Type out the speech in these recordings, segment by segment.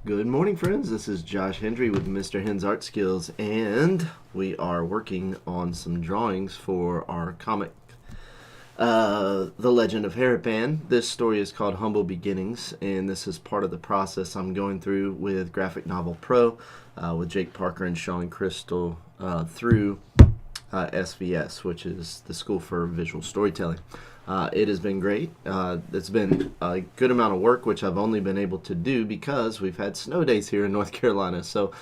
Good morning, friends. This is Josh Hendry with Mister Hen's Art Skills, and we are working on some drawings for our comic, The Legend of Harapan. This story is called Humble Beginnings, and this is part of the process I'm going through with Graphic Novel Pro, with Jake Parker and Sean Crystal through SVS, which is the School for Visual Storytelling. It has been great. It's been a good amount of work, which I've only been able to do because we've had snow days here in North Carolina. So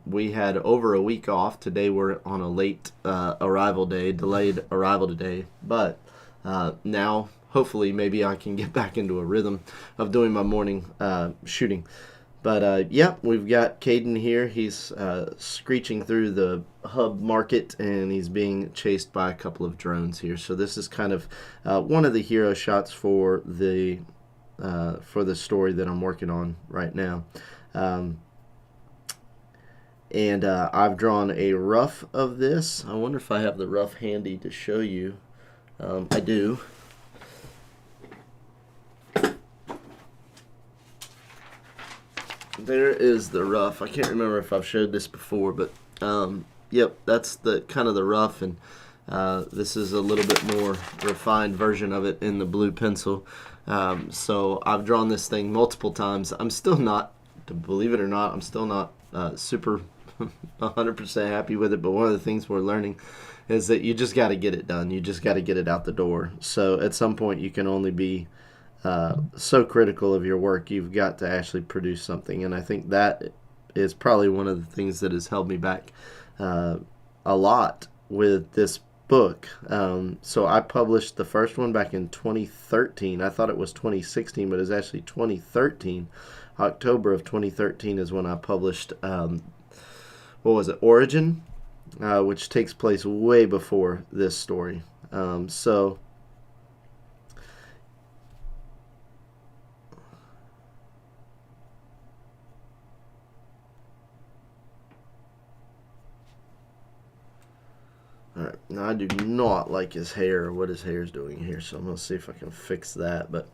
we had over a week off. Today we're on a late arrival day, delayed arrival today. But now, hopefully, maybe I can get back into a rhythm of doing my morning shooting. But yeah, we've got Caden here. He's screeching through the hub market, and he's being chased by a couple of drones here. So this is kind of one of the hero shots for the story that I'm working on right now. And I've drawn a rough of this. I wonder if I have the rough handy to show you. I do. There is the rough. I can't remember if I've showed this before, but yep, that's the kind of the rough, and this is a little bit more refined version of it in the blue pencil. So I've drawn this thing multiple times. I'm still not, to believe it or not, I'm still not super 100% happy with it, but one of the things we're learning is that you just got to get it done. You just got to get it out the door. So at some point you can only be so critical of your work. You've got to actually produce something, and I think that is probably one of the things that has held me back a lot with this book. So I published the first one back in 2013. I thought it was 2016, but it's actually 2013. October of 2013 is when I published Origin, which takes place way before this story. So Alright, now I do not like his hair or what his hair is doing here, so I'm going to see if I can fix that. But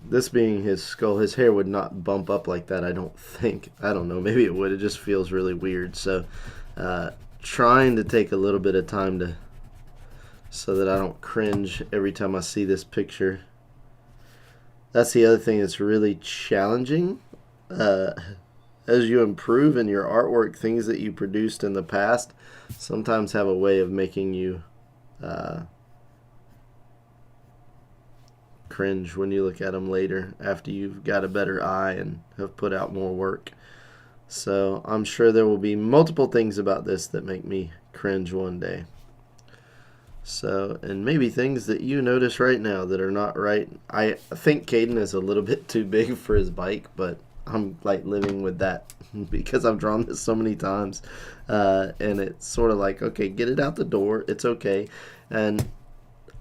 this being his skull, his hair would not bump up like that, I don't think. I don't know, maybe it would. It just feels really weird. So trying to take a little bit of time so that I don't cringe every time I see this picture. That's the other thing that's really challenging. As you improve in your artwork, things that you produced in the past sometimes have a way of making you cringe when you look at them later after you've got a better eye and have put out more work. So I'm sure there will be multiple things about this that make me cringe one day. So, and maybe things that you notice right now that are not right. I think Caden is a little bit too big for his bike, but I'm like living with that because I've drawn this so many times, and it's sort of like, okay, get it out the door, it's okay. And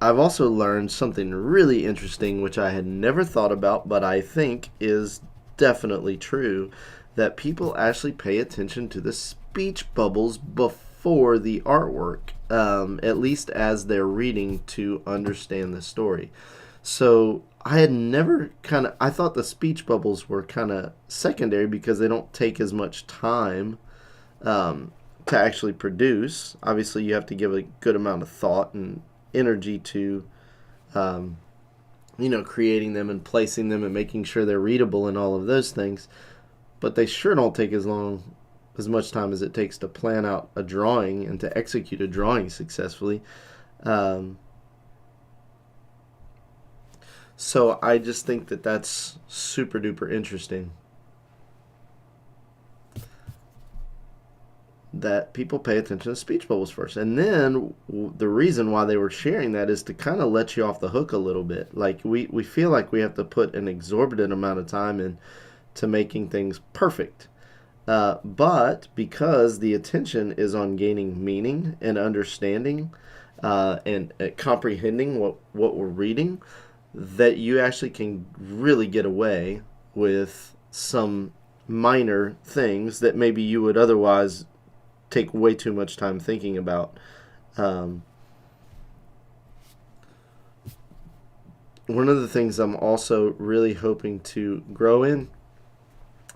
I've also learned something really interesting, which I had never thought about, but I think is definitely true, that people actually pay attention to the speech bubbles before the artwork, at least as they're reading to understand the story. So I had never I thought the speech bubbles were kind of secondary because they don't take as much time to actually produce. Obviously, you have to give a good amount of thought and energy to, creating them and placing them and making sure they're readable and all of those things. But they sure don't take as much time as it takes to plan out a drawing and to execute a drawing successfully. So I just think that that's super duper interesting, that people pay attention to speech bubbles first. And then the reason why they were sharing that is to kind of let you off the hook a little bit. Like we feel like we have to put an exorbitant amount of time into making things perfect. But because the attention is on gaining meaning and understanding and comprehending what we're reading, that you actually can really get away with some minor things that maybe you would otherwise take way too much time thinking about. One of the things I'm also really hoping to grow in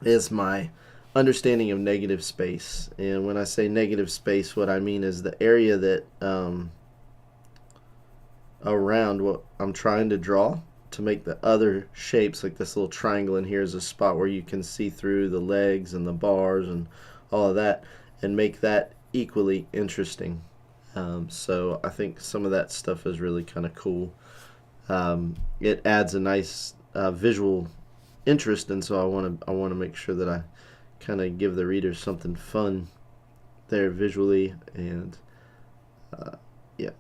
is my understanding of negative space. And when I say negative space, what I mean is the area that around what I'm trying to draw to make the other shapes, like this little triangle in here is a spot where you can see through the legs and the bars and all of that, and make that equally interesting. So I think some of that stuff is really kind of cool. It adds a nice visual interest, and so I want to make sure that I kind of give the readers something fun there visually, and yeah.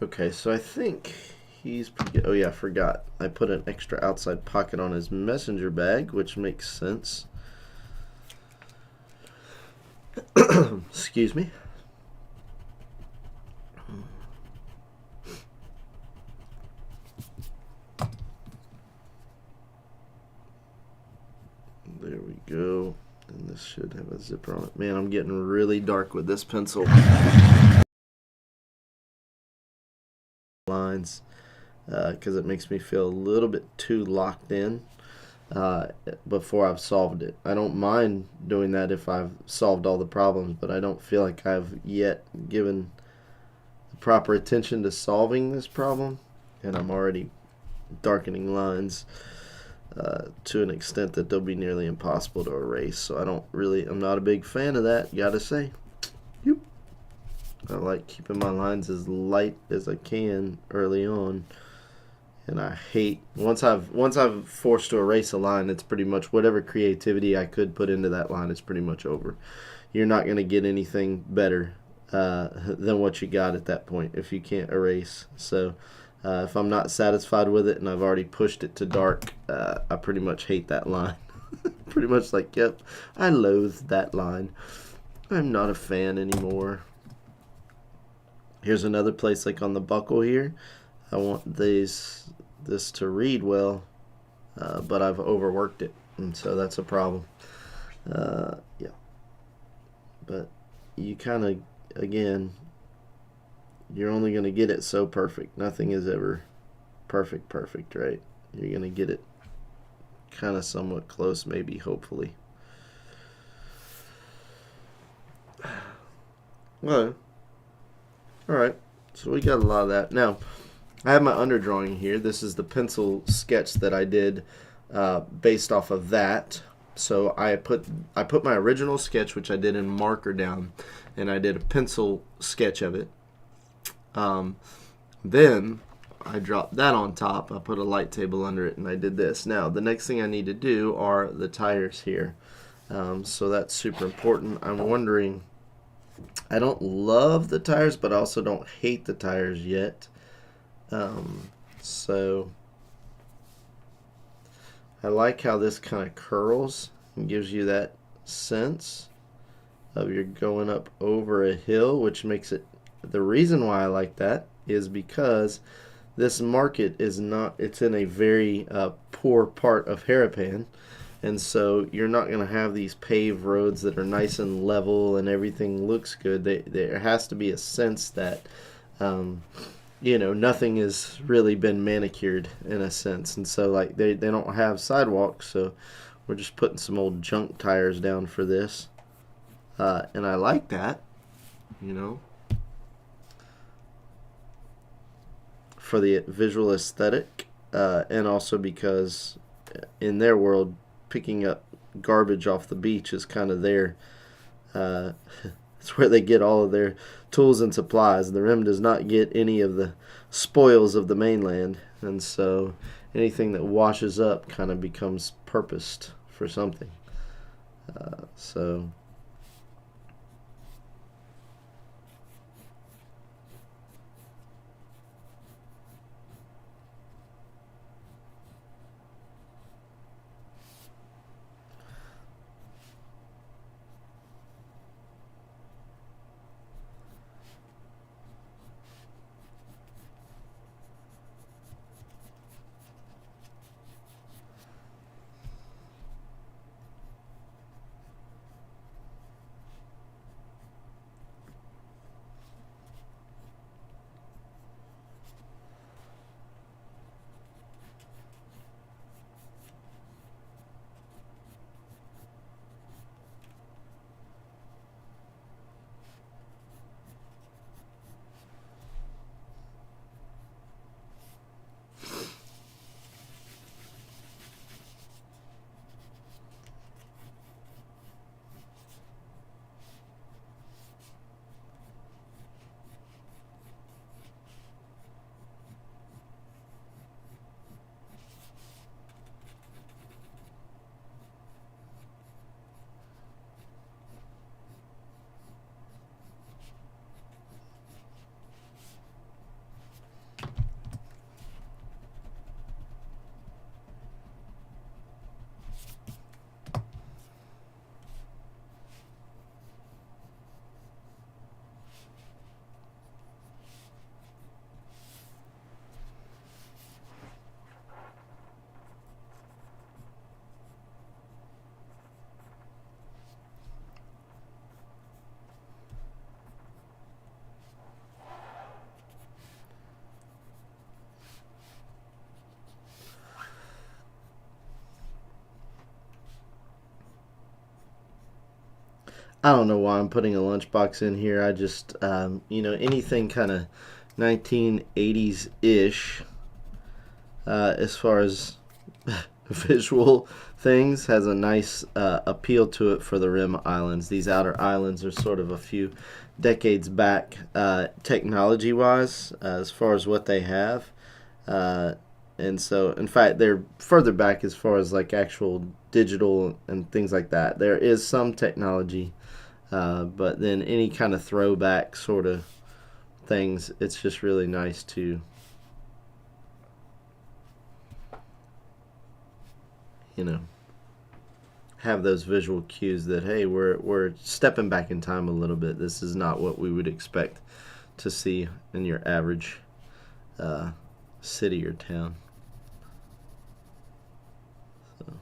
Okay, so I think he's pretty good. Oh yeah, I forgot. I put an extra outside pocket on his messenger bag, which makes sense. Excuse me. There we go. And this should have a zipper on it. Man, I'm getting really dark with this pencil. Lines, because it makes me feel a little bit too locked in before I've solved it. I don't mind doing that if I've solved all the problems, but I don't feel like I've yet given the proper attention to solving this problem, and I'm already darkening lines to an extent that they'll be nearly impossible to erase. So I'm not a big fan of that, gotta say. Yep. I like keeping my lines as light as I can early on, and I hate once I've forced to erase a line. It's pretty much whatever creativity I could put into that line is pretty much over. You're not going to get anything better than what you got at that point if you can't erase. So if I'm not satisfied with it and I've already pushed it to dark, I pretty much hate that line. Pretty much like, yep, I loathe that line. I'm not a fan anymore. Here's another place like on the buckle here. I want this to read well, but I've overworked it, and so that's a problem. Yeah, but you kind of, again, you're only going to get it so perfect. Nothing is ever perfect, right? You're going to get it kind of somewhat close, maybe, hopefully. Well, all right, so we got a lot of that. Now, I have my underdrawing here. This is the pencil sketch that I did based off of that. So I put my original sketch, which I did in marker down, and I did a pencil sketch of it. Then I dropped that on top. I put a light table under it, and I did this. Now, the next thing I need to do are the tires here. So that's super important. I'm wondering, I don't love the tires, but I also don't hate the tires yet. So I like how this kind of curls and gives you that sense of you're going up over a hill, which makes it, the reason why I like that is because this market is not, it's in a very poor part of Harapan, and so you're not going to have these paved roads that are nice and level and everything looks good. There has to be a sense that nothing has really been manicured in a sense, and so like they don't have sidewalks, so we're just putting some old junk tires down for this, and I like that, for the visual aesthetic, and also because in their world, picking up garbage off the beach is kind of their it's where they get all of their tools and supplies. The rim does not get any of the spoils of the mainland, and so anything that washes up kind of becomes purposed for something. So I don't know why I'm putting a lunchbox in here. I just, anything kind of 1980s ish as far as visual things has a nice appeal to it for the rim islands. These outer islands are sort of a few decades back technology wise as far as what they have. And so, in fact, they're further back as far as like actual digital and things like that. There is some technology, but then any kind of throwback sort of things, it's just really nice to, you know, have those visual cues that hey, we're stepping back in time a little bit. This is not what we would expect to see in your average city or town. So.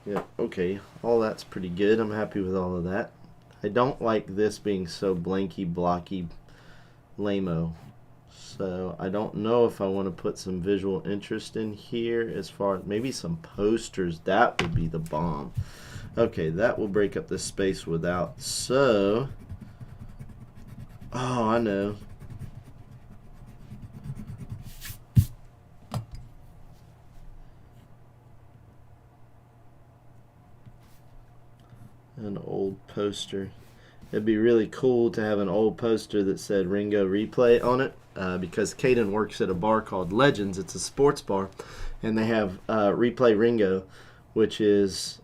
Yeah, okay, all that's pretty good. I'm happy with all of that. I don't like this being so blanky, blocky, lame-o. So I don't know if I want to put some visual interest in here as far as maybe some posters. That would be the bomb. Okay, that will break up this space without. So, oh, I know. An old poster. It'd be really cool to have an old poster that said Ringo Replay on it because Caden works at a bar called Legends. It's a sports bar, and they have Replay Ringo, which is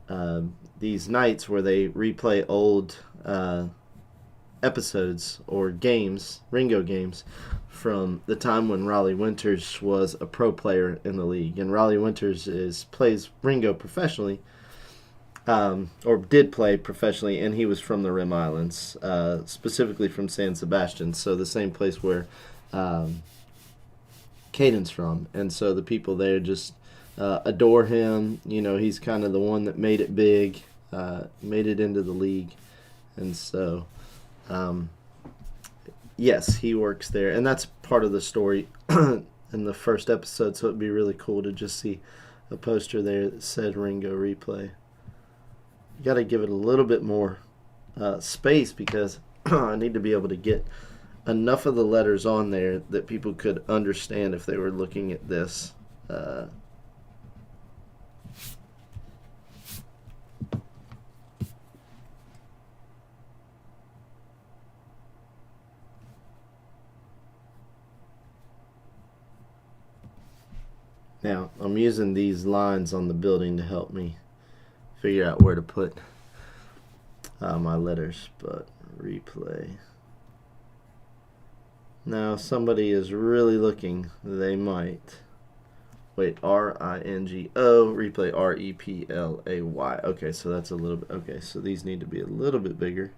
these nights where they replay old episodes or games, Ringo games, from the time when Raleigh Winters was a pro player in the league. And Raleigh Winters plays Ringo professionally. Or did play professionally, and he was from the Rim Islands, specifically from San Sebastian, so the same place where Caden's from. And so the people there just adore him. You know, he's kind of the one that made it big, made it into the league. And so, yes, he works there, and that's part of the story in the first episode, so it'd be really cool to just see a poster there that said Ringo Replay. You got to give it a little bit more space because I need to be able to get enough of the letters on there that people could understand if they were looking at this. Now, I'm using these lines on the building to help me figure out where to put my letters, but replay. Now, if somebody is really looking, they might. Wait, R-I-N-G-O, replay R-E-P-L-A-Y. Okay, so that's a little bit, okay, so these need to be a little bit bigger.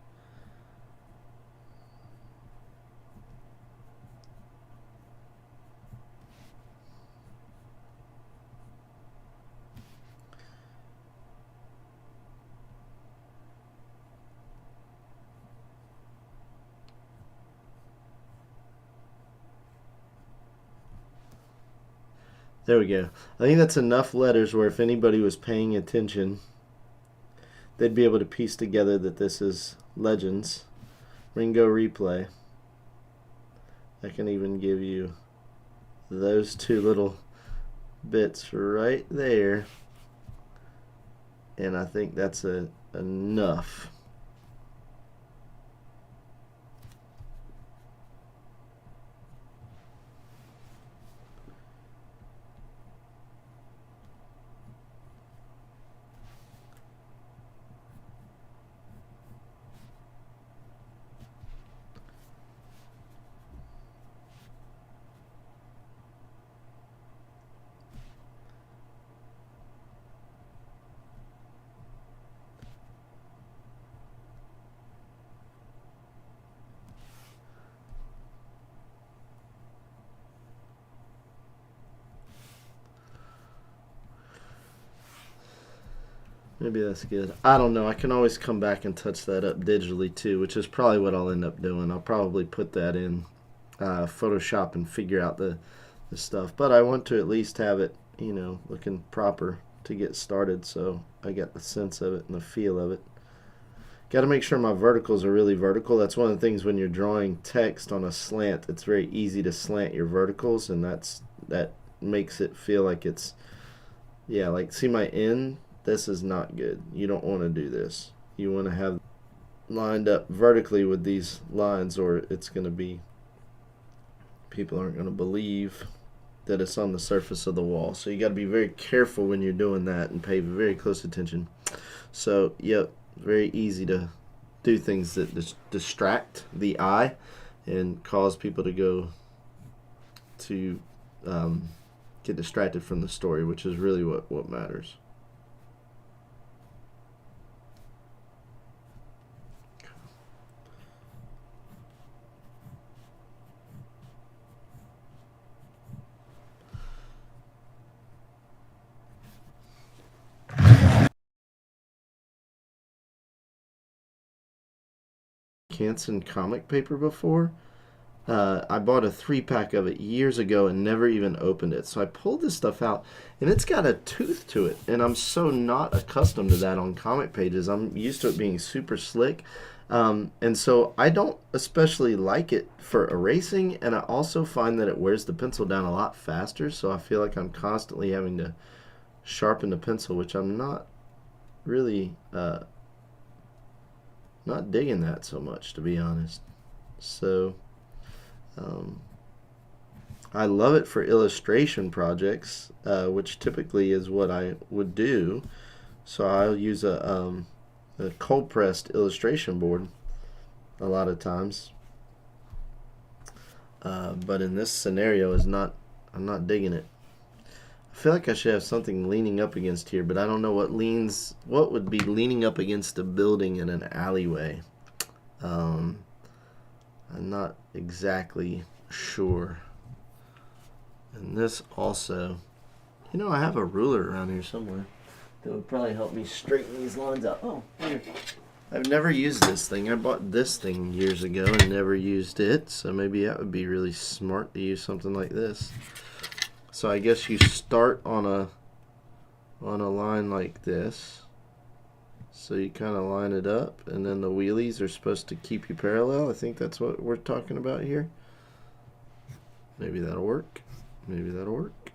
There we go. I think that's enough letters where if anybody was paying attention, they'd be able to piece together that this is Legends, Ringo Replay. I can even give you those two little bits right there. And I think that's enough. Maybe that's good. I don't know. I can always come back and touch that up digitally too, which is probably what I'll end up doing. I'll probably put that in Photoshop and figure out the stuff. But I want to at least have it you know, looking proper to get started, so I got the sense of it and the feel of it. Got to make sure my verticals are really vertical. That's one of the things when you're drawing text on a slant, it's very easy to slant your verticals, and that makes it feel like it's, yeah, like see my N? This is not good. You don't want to do this. You want to have lined up vertically with these lines, or it's going to be, people aren't going to believe that it's on the surface of the wall. So you got to be very careful when you're doing that and pay very close attention. So, yep, very easy to do things that distract the eye and cause people to go to get distracted from the story, which is really what matters. Canson comic paper before. I bought a 3-pack of it years ago and never even opened it. So I pulled this stuff out, and it's got a tooth to it. And I'm so not accustomed to that on comic pages. I'm used to it being super slick. And so I don't especially like it for erasing, and I also find that it wears the pencil down a lot faster. So I feel like I'm constantly having to sharpen the pencil, which I'm not really not digging that so much, to be honest. So I love it for illustration projects, which typically is what I would do. So I'll use a cold pressed illustration board a lot of times. But in this scenario, I'm not digging it. I feel like I should have something leaning up against here, but I don't know what would be leaning up against a building in an alleyway. I'm not exactly sure. And this also, you know, I have a ruler around here somewhere that would probably help me straighten these lines out. Oh, here. I've never used this thing. I bought this thing years ago and never used it, so maybe that would be really smart to use something like this. So I guess you start on a line like this. So you kind of line it up, and then the wheelies are supposed to keep you parallel. I think that's what we're talking about here. Maybe that'll work. Maybe that'll work.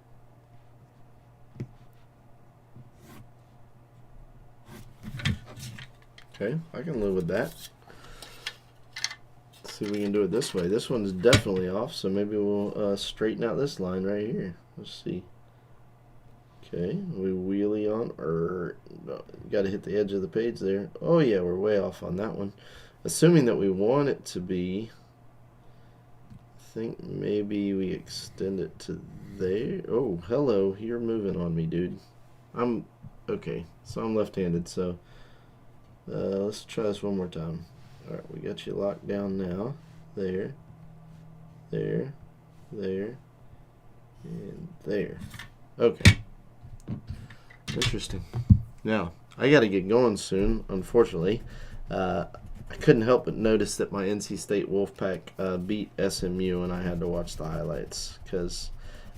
Okay, I can live with that. Let's see if we can do it this way. This one's definitely off, so maybe we'll straighten out this line right here. Let's see. Okay, we wheelie on, got to hit the edge of the page there. Oh yeah, we're way off on that one. Assuming that we want it to be, I think maybe we extend it to there. Oh, hello, you're moving on me, dude. Okay, so I'm left-handed, so let's try this one more time. All right, we got you locked down now. There, there, there, and there. Okay. Interesting. Now, I got to get going soon, unfortunately. I couldn't help but notice that my NC State Wolfpack beat SMU, and I had to watch the highlights because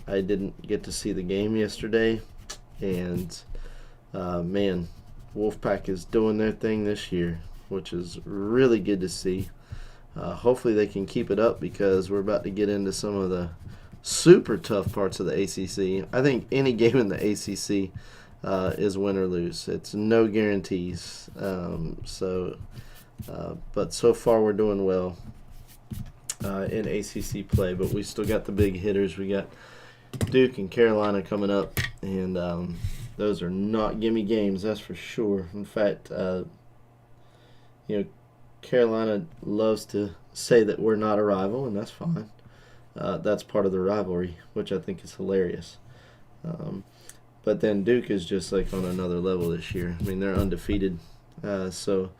I didn't get to see the game yesterday. And, man, Wolfpack is doing their thing this year, which is really good to see. Hopefully they can keep it up because we're about to get into some of the super tough parts of the ACC. I think any game in the ACC is win or lose. It's no guarantees. But so far we're doing well in ACC play. But we still got the big hitters. We got Duke and Carolina coming up, and those are not gimme games, that's for sure. In fact, Carolina loves to say that we're not a rival, and that's fine. That's part of the rivalry, which I think is hilarious. But then Duke is just like on another level this year. I mean, they're undefeated. So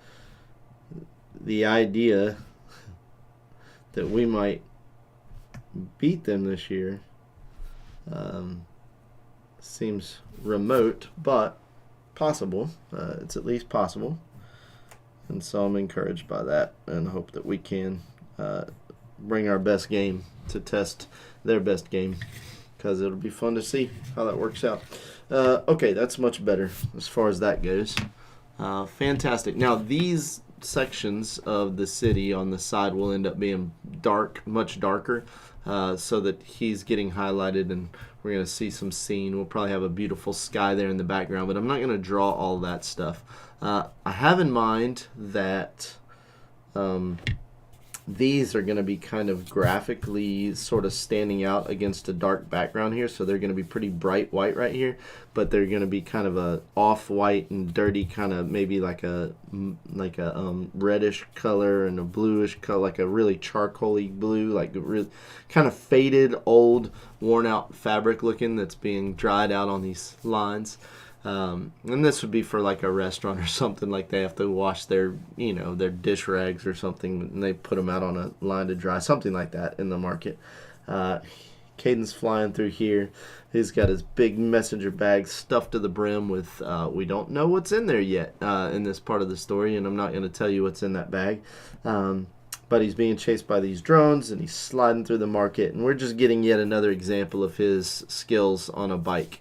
the idea that we might beat them this year seems remote, but possible. It's at least possible. And so I'm encouraged by that and hope that we can bring our best game to test their best game, because it'll be fun to see how that works out. Okay, that's much better as far as that goes. Fantastic. Now these sections of the city on the side will end up being dark, much darker, so that he's getting highlighted, and we're going to see some scene. We'll probably have a beautiful sky there in the background, but I'm not going to draw all that stuff. I have in mind that these are going to be kind of graphically sort of standing out against a dark background here, so they're going to be pretty bright white right here, but they're going to be kind of a off-white and dirty, kind of maybe like a reddish color and a bluish color, like a really charcoaly blue, like really kind of faded, old, worn-out fabric looking that's being dried out on these lines. And this would be for like a restaurant or something, like they have to wash their, their dish rags or something, and they put them out on a line to dry, something like that in the market. Caden's flying through here. He's got his big messenger bag stuffed to the brim with, we don't know what's in there yet in this part of the story, and I'm not going to tell you what's in that bag. But he's being chased by these drones, and he's sliding through the market, and we're just getting yet another example of his skills on a bike.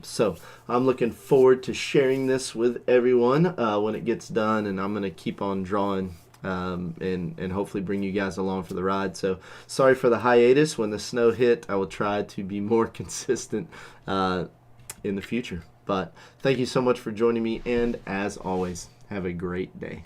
So I'm looking forward to sharing this with everyone when it gets done, and I'm going to keep on drawing and hopefully bring you guys along for the ride. So sorry for the hiatus. When the snow hit, I will try to be more consistent in the future. But thank you so much for joining me, and as always, have a great day.